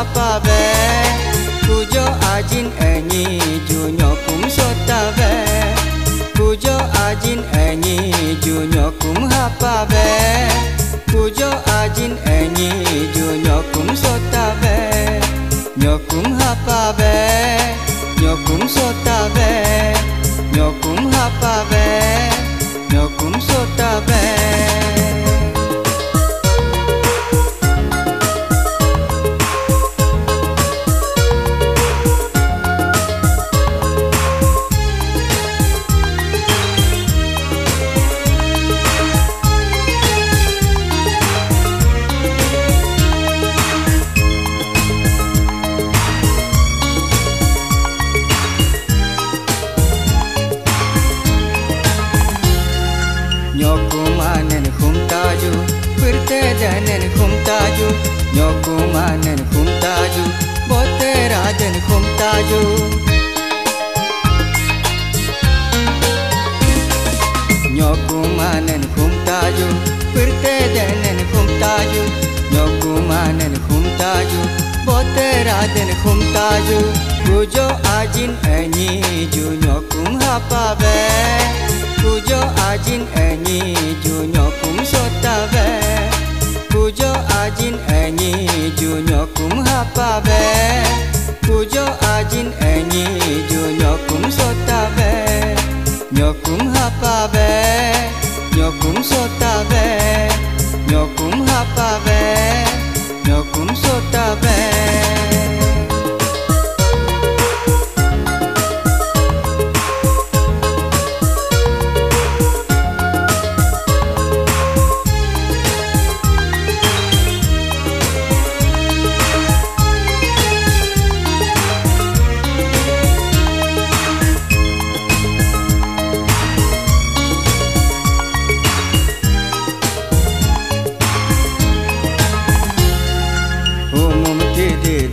hapa be Pujo ajin enyi junyokum sota be Pujo ajin enyi junyokum hapa be Pujo ajin enyi junyokum sota be Nyokum hapa be Nyokum sota be Nyokum hapa be Nyokum sota be Nyokumanen khumtaju pirte danen khumtaju Nyokumanen khumtaju bote raden khumtaju Nyokumanen khumtaju pirte danen khumtaju Nyokumanen khumtaju bote raden khumtaju Pujo ajin enyi ju nyokum hapa be Pujo ajin enyi junyokum sota be Pujo ajin enyi junyokum hapa be Pujo ajin enyi junyokum sota be Nyokum hapa be Nyokum sota be Nyokum hapa be Nyokum sota be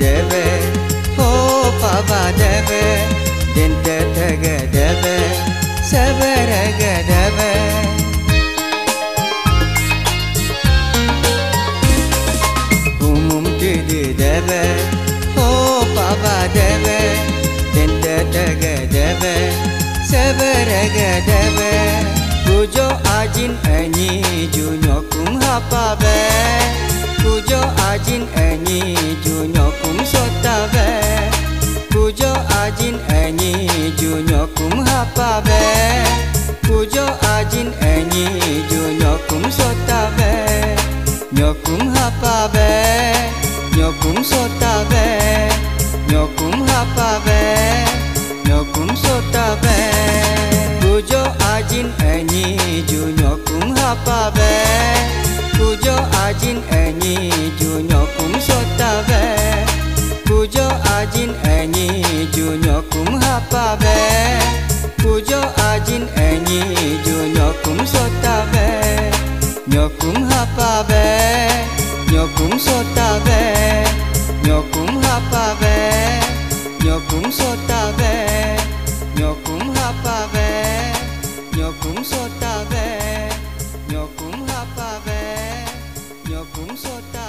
debe ho papa debe dinte thege debe severege debe umum tidi debe ho papa debe dinte thege debe severege debe pujo ajin enyi junyokum hapa be Pujo ajin enyi junyokum sota be Pujo ajin enyi junyokum hapa be Pujo ajin enyi junyokum sota be Nyokum hapa be Nyokum sota be Nyokum hapa be Nyokum sota be Pujo ajin enyi junyokum hapa be Pujo ajin enyi junyokum sota be Pujo ajin enyi junyokum hapa be Pujo ajin enyi junyokum sota be Nyokum hapa be Nyokum sota be Nyokum hapa be Nyokum sota be Nyokum hapa be Nyokum sota be Nyokum hapa be Nyokum sota